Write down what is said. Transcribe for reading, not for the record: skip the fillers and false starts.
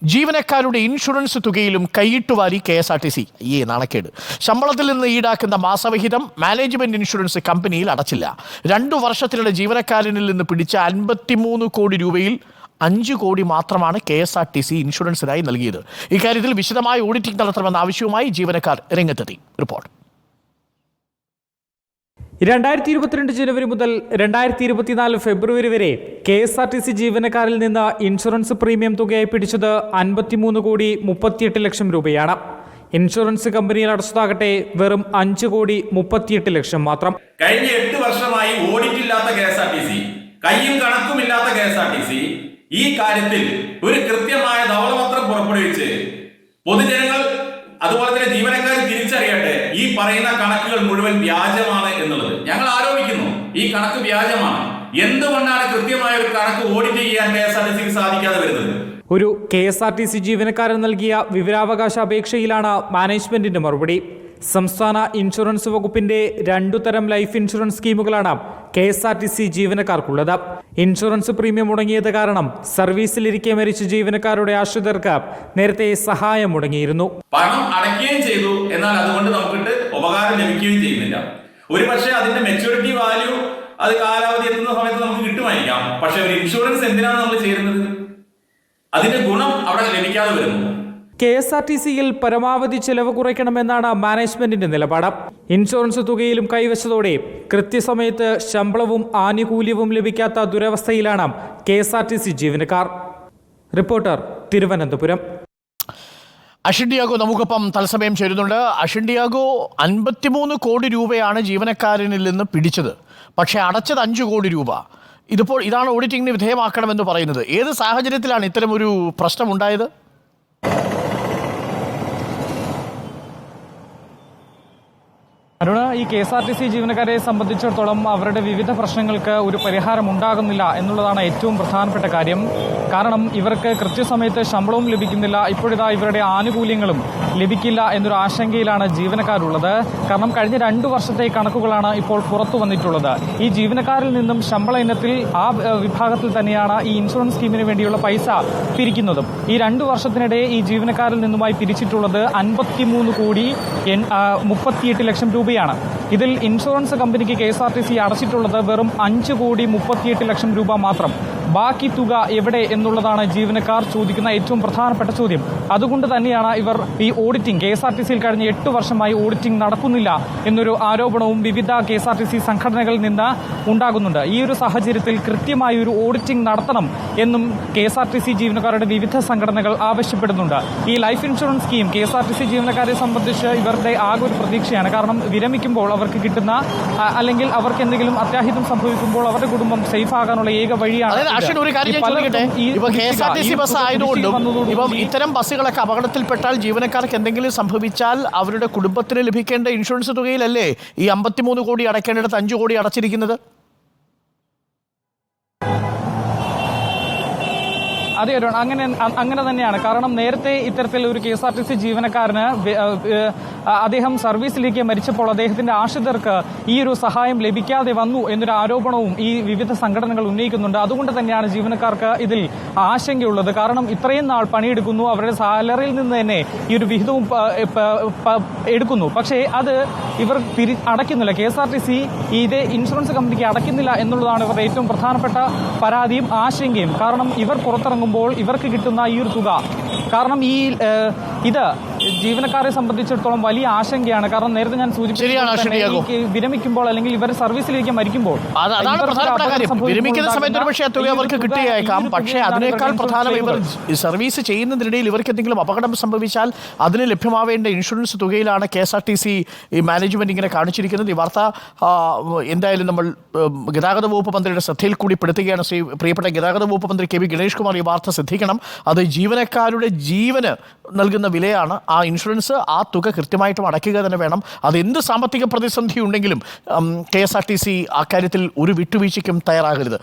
ജീവനക്കാരുടെ insurance തുകയിലും കൈയിട്ടുവാരി KSRTC. നാണക്കേട്. ശമ്പളത്തിൽ നിന്ന് ഈടാക്കുന്ന മാസവിഹിതം മാനേജ്മെന്റ് ഇൻഷുറൻസ് കമ്പനിയിൽ അടച്ചില്ല. 2 വർഷത്തിനിടെ ജീവനക്കാരനിൽ നിന്ന് പിടിച്ച 53 കോടി രൂപയിൽ 5 കോടി മാത്രമാണ് KSRTC ഇൻഷുറൻസിനായി നൽകിയത്. ഇക്കാര്യത്തിൽ വിശദമായ ഓഡിറ്റിംഗ് നടത്തണമെന്ന ആവശ്യവുമായി ജീവനക്കാർ രംഗത്തെത്തി. റിപ്പോർട്ട്. 2022 ജനുവരി മുതൽ 2024 ഫെബ്രുവരി വരെ KSRTC ജീവനക്കാരിൽ നിന്ന് ഇൻഷുറൻസ് പ്രീമിയം തുകയായി പിടിച്ചത് 53 കോടി 38 ലക്ഷം രൂപയാണ്. ഇൻഷുറൻസ് കമ്പനിയിൽ അടച്ചതാകട്ടെ വെറും 5 കോടി 38 ലക്ഷം മാത്രം. കഴിഞ്ഞ 8 വർഷമായി ഓഡിറ്റ് ഇല്ലാത്ത KSRTC, കയ്യും കണക്കുമില്ലാത്ത KSRTC ഈ കാര്യത്തിൽ ഒരു കൃത്യമായ ധവളപത്രം പുറപ്പെടുവിച്ച് പൊതുജനങ്ങൾ അതുപോലെ തന്നെ ജീവനക്കാർ തിരിച്ചറിയട്ടെ, ഈ പറയുന്ന കണക്കുകൾ മുഴുവൻ വ്യാജമാണ് എന്നുള്ളത്. ഞങ്ങൾ ആരോപിക്കുന്നു, ഈ കണക്ക് വ്യാജമാണ്. എന്തുകൊണ്ടാണ് കൃത്യമായ ഒരു കണക്ക് ഓഡിറ്റ് ചെയ്യാൻ KSRTCക്ക് സാധിക്കാതെ വരുന്നത്? ഒരു KSRTC ജീവനക്കാരൻ നൽകിയ വിവരാവകാശ അപേക്ഷയിലാണ് മാനേജ്മെന്റിന്റെ മറുപടി. സംസ്ഥാന ഇൻഷുറൻസ് വകുപ്പിന്റെ 2 തരം ലൈഫ് ഇൻഷുറൻസ് സ്കീമുകളാണ് KSRTC ജീവനക്കാർക്കുള്ളത്. ഇൻഷുറൻസ് പ്രീമിയം മുടങ്ങിയത് കാരണം സർവീസിലിരിക്കെ മരിച്ച ജീവനക്കാരുടെ ആശ്രിതർക്ക് നേരത്തെ സഹായം മുടങ്ങിയിരുന്നു. പണം അടയ്ക്കുകയും ചെയ്തു, എന്നാൽ അതുകൊണ്ട് നമുക്ക് ഉപകാരം ലഭിക്കുകയും ചെയ്യുന്നില്ല. ഒരു പക്ഷേ അതിന്റെ മെച്യൂരിറ്റി വാല്യൂ അത് കാലാവധി എത്തുന്ന സമയത്ത് നമുക്ക് കിട്ടുമായിരിക്കാം. പക്ഷെ ഒരു ഇൻഷുറൻസ് എന്തിനാണ് നമ്മൾ ചേരുന്നത്? അതിന്റെ ഗുണം അവിടെ ലഭിക്കാതെ വരുന്നു. KSRTCയിൽ പരമാവധി ചെലവ് കുറയ്ക്കണമെന്നാണ് മാനേജ്മെന്റിന്റെ നിലപാട്. ഇൻഷുറൻസ് തുകയിലും കൈവശത്തോടെ കൃത്യസമയത്ത് ശമ്പളവും ആനുകൂല്യവും ലഭിക്കാത്ത ദുരവസ്ഥയിലാണ് KSRTC ജീവനക്കാർ. റിപ്പോർട്ടർ, തിരുവനന്തപുരം. അഷിൻ ഡിയാഗോ നമുക്കൊപ്പം തത്സമയം ചേരുന്നുണ്ട്. അഷിൻ ഡിയാഗോ, 53 കോടി രൂപയാണ് ജീവനക്കാരനിൽ നിന്ന് പിടിച്ചത്. പക്ഷേ അടച്ചത് 5 കോടി രൂപ. ഇതാണ് ഓഡിറ്റിംഗിന് വിധേയമാക്കണമെന്ന് പറയുന്നത്. ഏത് സാഹചര്യത്തിലാണ് ഇത്തരമൊരു പ്രശ്നമുണ്ടായത്? അരുണ, ഈ KSRTC ജീവനക്കാരെ സംബന്ധിച്ചിടത്തോളം അവരുടെ വിവിധ പ്രശ്നങ്ങൾക്ക് ഒരു പരിഹാരം ഉണ്ടാകുന്നില്ല എന്നുള്ളതാണ് ഏറ്റവും പ്രധാനപ്പെട്ട കാര്യം. കാരണം ഇവർക്ക് കൃത്യസമയത്ത് ശമ്പളവും ലഭിക്കുന്നില്ല. ഇപ്പോഴിതാ ഇവരുടെ ആനുകൂല്യങ്ങളും ലഭിക്കില്ല എന്നൊരു ആശങ്കയിലാണ് ജീവനക്കാരുള്ളത്. കാരണം കഴിഞ്ഞ 2 വർഷത്തെ കണക്കുകളാണ് ഇപ്പോൾ പുറത്തു വന്നിട്ടുള്ളത്. ഈ ജീവനക്കാരിൽ നിന്നും ശമ്പള ഇനത്തിൽ ആ വിഭാഗത്തിൽ തന്നെയാണ് ഈ ഇൻഷുറൻസ് സ്കീമിന് വേണ്ടിയുള്ള പൈസ പിരിക്കുന്നതും. ഈ 2 വർഷത്തിനിടെ ഈ ജീവനക്കാരിൽ നിന്നുമായി പിരിച്ചിട്ടുള്ളത് 53 കോടി 38 ലക്ഷം രൂപ. ഇതിൽ ഇൻഷുറൻസ് കമ്പനിക്ക് KSRTC അടച്ചിട്ടുള്ളത് വെറും 5 കോടി 38 ലക്ഷം രൂപ മാത്രം. ബാക്കി തുക എവിടെ എന്നുള്ളതാണ് ജീവനക്കാർ ചോദിക്കുന്ന ഏറ്റവും പ്രധാനപ്പെട്ട ചോദ്യം. അതുകൊണ്ട് തന്നെയാണ് ഇവർ ഈ ഓഡിറ്റിംഗ്, KSRTCയിൽ കഴിഞ്ഞ 8 വർഷമായി ഓഡിറ്റിംഗ് നടക്കുന്നില്ല എന്നൊരു ആരോപണവും വിവിധ KSRTC സംഘടനകളിൽ നിന്ന് ഉണ്ടാകുന്നുണ്ട്. ഈ ഒരു സാഹചര്യത്തിൽ കൃത്യമായ ഒരു ഓഡിറ്റിംഗ് നടത്തണം എന്നും KSRTC ജീവനക്കാരുടെ വിവിധ സംഘടനകൾ ആവശ്യപ്പെടുന്നുണ്ട്. ഈ ലൈഫ് ഇൻഷുറൻസ് സ്കീം KSRTC ജീവനക്കാരെ സംബന്ധിച്ച് ഇവരുടെ ആകെ ഒരു പ്രതീക്ഷയാണ്. കാരണം വിരമിക്കുമ്പോൾ അവർക്ക് കിട്ടുന്ന, അല്ലെങ്കിൽ അവർക്ക് എന്തെങ്കിലും അത്യാഹിതം സംഭവിക്കുമ്പോൾ അവരുടെ കുടുംബം സേഫ് ആകാനുള്ള ഏക വഴിയാണ്. ഒരു കാര്യം ഞാൻ ചോദിക്കട്ടെ, KSRTC ബസ് ആയതുകൊണ്ടും ഇത്തരം ബസ്സുകളൊക്കെ അപകടത്തിൽപ്പെട്ടാൽ ജീവനക്കാർക്ക് എന്തെങ്കിലും സംഭവിച്ചാൽ അവരുടെ കുടുംബത്തിന് ലഭിക്കേണ്ട ഇൻഷുറൻസ് തുകയിലല്ലേ ഈ 53 കോടി അടയ്ക്കേണ്ടിടത്ത് 5 കോടി അടച്ചിരിക്കുന്നത്? അതെ, അങ്ങനെ തന്നെയാണ്. കാരണം നേരത്തെ ഇത്തരത്തിൽ ഒരു KSRTC ജീവനക്കാരന് അദ്ദേഹം സർവീസിലേക്ക് മരിച്ചപ്പോൾ അദ്ദേഹത്തിന്റെ ആശ്രിതർക്ക് ഈ ഒരു സഹായം ലഭിക്കാതെ വന്നു എന്നൊരു ആരോപണവും ഈ വിവിധ സംഘടനകൾ ഉന്നയിക്കുന്നുണ്ട്. അതുകൊണ്ട് തന്നെയാണ് ജീവനക്കാർക്ക് ഇതിൽ ആശങ്കയുള്ളത്. കാരണം ഇത്രയും നാൾ പണിയെടുക്കുന്നു, അവരുടെ സാലറിയിൽ നിന്ന് തന്നെ ഈ ഒരു വിഹിതവും എടുക്കുന്നു. പക്ഷേ അത് ഇവർ അടയ്ക്കുന്നില്ല. KSRTC ഇതേ ഇൻഷുറൻസ് കമ്പനിക്ക് അടയ്ക്കുന്നില്ല എന്നുള്ളതാണ് ഇവരുടെ ഏറ്റവും പ്രധാനപ്പെട്ട പരാതിയും ആശങ്കയും. കാരണം ഇവർ പുറത്തിറങ്ങുമ്പോൾ ഇവർക്ക് കിട്ടുന്ന ഈ ഒരു തുക, കാരണം ഇത് ജീവനക്കാരെ സംബന്ധിച്ചിടത്തോളം വലിയ ആശങ്കയാണ്. കാരണം നേരത്തെ ഞാൻ സൂചിപ്പിച്ചു, വിരമിക്കുമ്പോൾ അല്ലെങ്കിൽ ഇവർ സർവീസിലേക്ക് മരിക്കുമ്പോൾ വിരമിക്കുന്ന സമയത്ത് പക്ഷേ തുക അവർക്ക് കിട്ടിയേക്കാം. പക്ഷേ അതിനേക്കാൾ പ്രധാനം ഇവർ സർവീസ് ചെയ്യുന്നതിനിടയിൽ ഇവർക്ക് എന്തെങ്കിലും അപകടം സംഭവിച്ചാൽ അതിന് ലഭ്യമാവേണ്ട ഇൻഷുറൻസ് തുകയിലാണ് KSRTC ഈ മാനേജ്മെന്റ് ഇങ്ങനെ കാണിച്ചിരിക്കുന്നത്. ഈ വാർത്ത എന്തായാലും നമ്മൾ ഗതാഗത വകുപ്പ് മന്ത്രിയുടെ ശ്രദ്ധയിൽ കൂടി പെടുത്തുകയാണ്. പ്രിയപ്പെട്ട ഗതാഗത വകുപ്പ് മന്ത്രി KV ഗണേഷ് കുമാർ ഈ വാർത്ത ശ്രദ്ധിക്കണം. അത് ജീവനക്കാരുടെ ജീവന് നൽകുന്ന വിലയാണ്. ആ ഇൻഷുറൻസ്, ആ തുക കൃത്യമായിട്ടും അടയ്ക്കുക തന്നെ വേണം. അതെന്ത് സാമ്പത്തിക പ്രതിസന്ധി ഉണ്ടെങ്കിലും KSRTC അക്കാര്യത്തിൽ ഒരു വിട്ടുവീഴ്ചയ്ക്കും തയ്യാറാകരുത്.